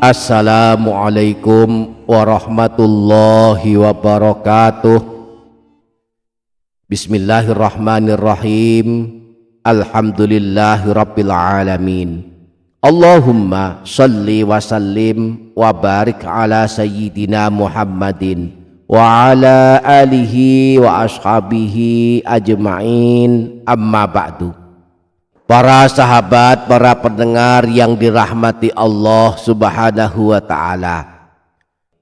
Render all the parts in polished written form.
Assalamualaikum warahmatullahi wabarakatuh. Bismillahirrahmanirrahim. Alhamdulillahi rabbil alamin. Allahumma salli wa sallim wa barik ala sayyidina Muhammadin wa ala alihi wa ashabihi ajma'in, amma ba'du. Para sahabat, para pendengar yang dirahmati Allah Subhanahu wa ta'ala,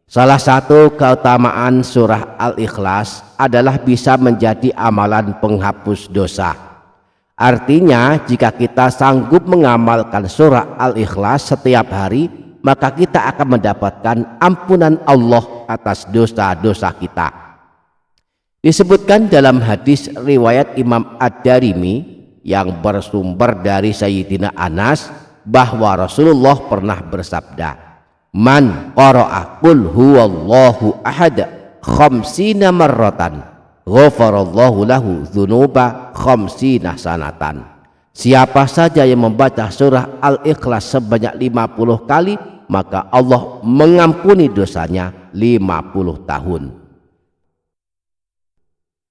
salah satu keutamaan surah Al-Ikhlas adalah bisa menjadi amalan penghapus dosa. Artinya, jika kita sanggup mengamalkan surah Al-Ikhlas setiap hari, maka kita akan mendapatkan ampunan Allah atas dosa-dosa kita. Disebutkan dalam hadis riwayat Imam Ad-Darimi yang bersumber dari Sayyidina Anas bahwa Rasulullah pernah bersabda, "Man qara'a qul huwallahu ahad khamsina marratan ghafarallahu lahu dzunuba khamsina sanatan." Siapa saja yang membaca surah Al-Ikhlas sebanyak 50 kali, maka Allah mengampuni dosanya 50 tahun.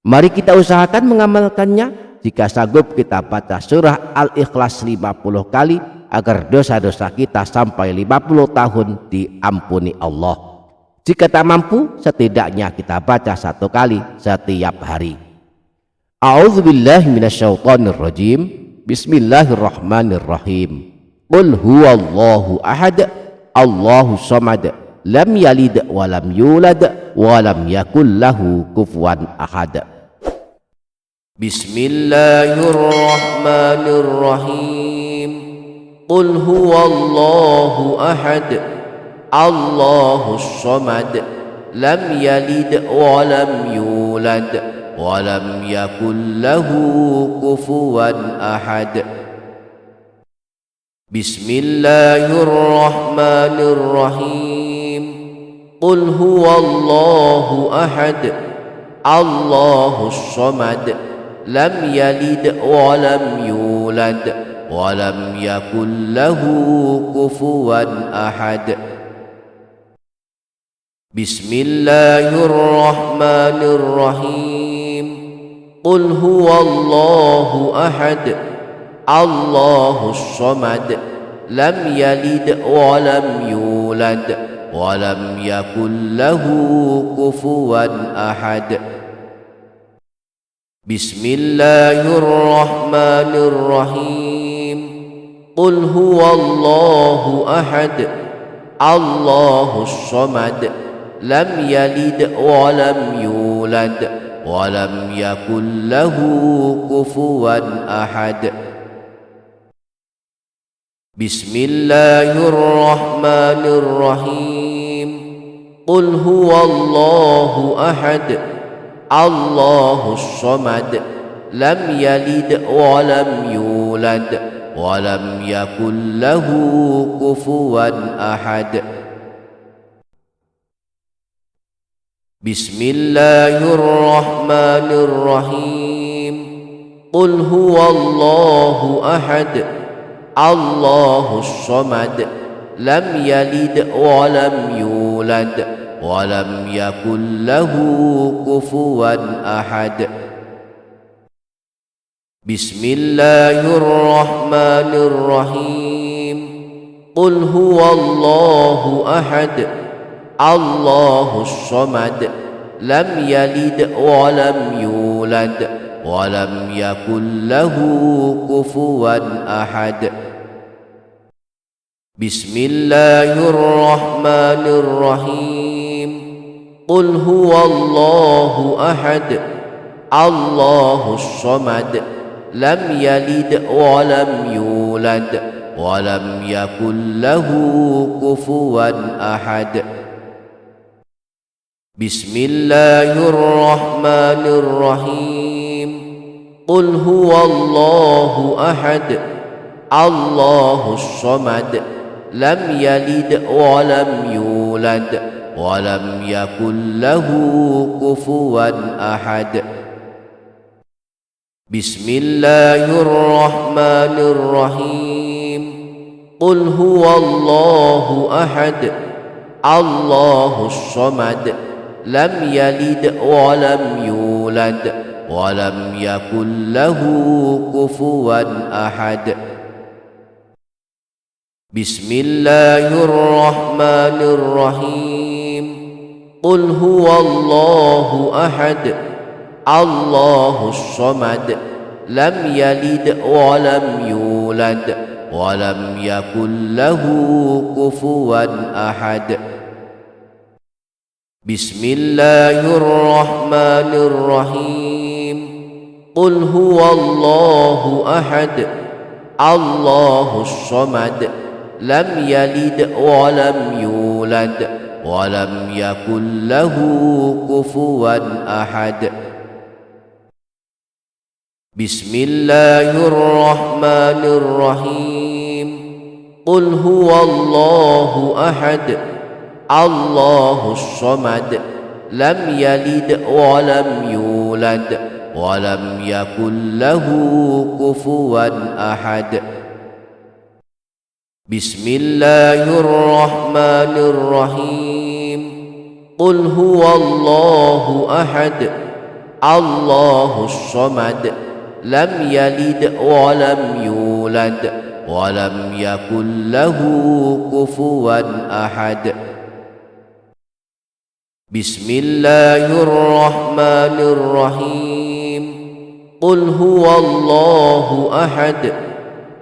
Mari kita usahakan mengamalkannya. Jika sanggup kita baca surah Al-Ikhlas 50 kali agar dosa-dosa kita sampai 50 tahun diampuni Allah. Jika tak mampu, setidaknya kita baca 1 kali setiap hari. A'udzubillahi minasyaitonirrajim. Bismillahirrahmanirrahim. Qul huwallahu ahad, Allahus samad, lam yalid wa lam yulad wa lam yakul lahu kufuwan ahad. Bismillahirrahmanirrahim. Qul huwallahu ahad, Allahus samad, lam yalid wa lam yulad wa lam yakul lahu kufuwan ahad. Bismillahirrahmanirrahim. Qul huwallahu ahad, Allahus samad, lam yalid wa lam yulad wa lam yakul lahu kufuwan ahad. Bismillahirrahmanirrahim. Qul huwallahu ahad, Allahus samad, lam yalid wa lam yulad wa lam yakul lahu kufuwan ahad. Bismillahirrahmanirrahim. Qul huwallahu ahad, Allahus samad, lam yalid wa lam yulad wa lam yakul lahu kufuwan ahad. Bismillahirrahmanirrahim. Qul huwallahu ahad, Allahus samad, lam yalid wa lam yulad wa lam yakul lahu kufuwan ahad. Bismillahirrahmanirrahim. Qul huwallahu ahad, Allahus samad, lam yalid wa lam yulad wa lam yakul lahu kufuwan ahad. Bismillahirrahmanirrahim. Qul huwallahu ahad, Allahus samad, lam yalid wa lam yulad wa lam yakul lahu kufuwan ahad. Bismillahirrahmanirrahim. Qul huwallahu ahad, Allahus samad, lam yalid wa lam yulad wa lam yakul lahu kufuwan ahad. Bismillahirrahmanirrahim. Qul huwallahu ahad, Allahus samad, lam yalid wa lam yulad wa lam yakul lahu kufuwan ahad. Bismillahirrahmanirrahim. قل هو الله أحد الله الصمد لم يلد ولم يولد ولم يكن له كفوا أحد بسم الله الرحمن الرحيم قل هو الله أحد الله الصمد لم يلد ولم يولد ولم يكن له كفوا أحد بسم الله الرحمن الرحيم قل هو الله أحد الله الصمد لم يلد ولم يولد ولم يكن له كفوا أحد بسم الله الرحمن الرحيم قل هو الله أحد الله الصمد لم يلد ولم يولد ولم يكن له كفوا أحد بسم الله الرحمن الرحيم قل هو الله أحد الله الصمد لم يلد ولم يولد ولم يكن له كفوا أحد بسم الله الرحمن الرحيم قل هو الله أحد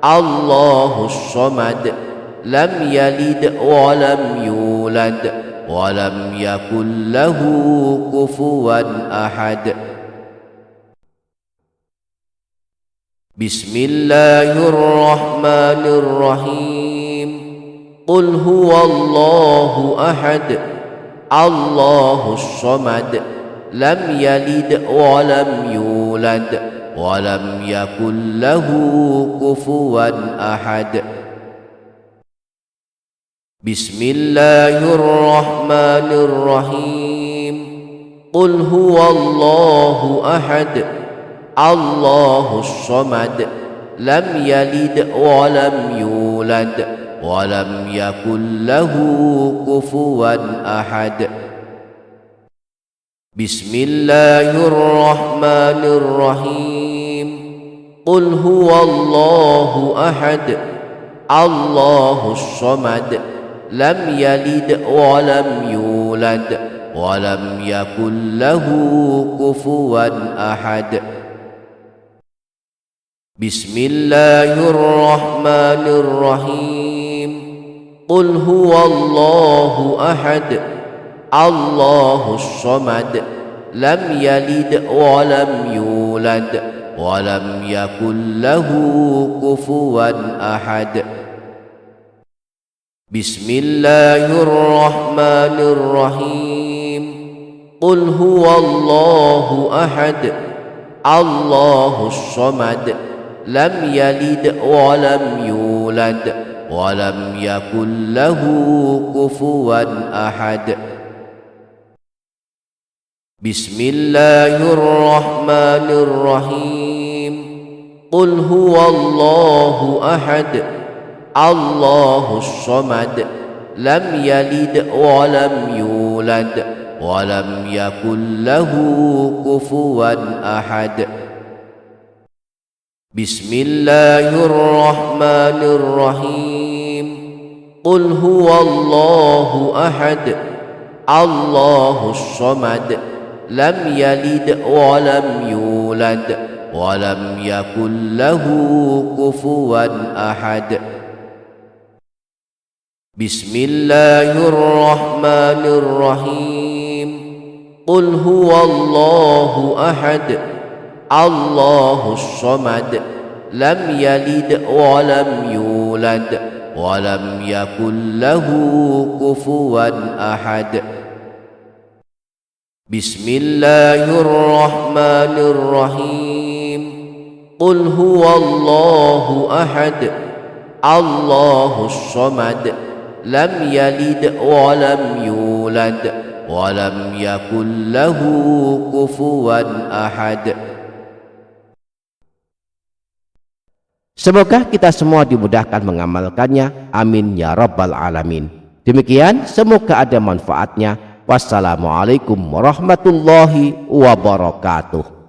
الله الصمد لم يلد ولم يولد ولم يكن له كفوا أحد بسم الله الرحمن الرحيم قل هو الله أحد الله الصمد لم يلد ولم يولد ولم يكن له كفوا أحد بسم الله الرحمن الرحيم قل هو الله أحد الله الصمد لم يلد ولم يولد ولم يكن له كفوا أحد بسم الله الرحمن الرحيم قل هو الله أحد الله الصمد لم يلد ولم يولد ولم يكن له كفوا أحد بسم الله الرحمن الرحيم قل هو الله أحد الله الصمد لم يلد ولم يولد ولم يكن له كفوا أحد بسم الله الرحمن الرحيم قل هو الله أحد الله الصمد لم يلد ولم يولد ولم يكن له كفوا أحد بسم الله الرحمن الرحيم قل هو الله أحد الله الصمد لم يلد ولم يولد ولم يكن له كفوا أحد بسم الله الرحمن الرحيم قل هو الله أحد الله الصمد لم يلد ولم يولد ولم يكن له كفوا أحد بسم الله الرحمن الرحيم قل هو الله أحد الله الصمد لم يلد ولم يولد ولم يكن له كفوا أحد بسم الله الرحمن الرحيم قل هو الله أحد الله الصمد لم يلد ولم يولد ولم يكن له كفوا أحد Semoga kita semua dimudahkan mengamalkannya. Amin ya rabbal alamin. Demikian, semoga ada manfaatnya. Wassalamualaikum warahmatullahi wabarakatuh.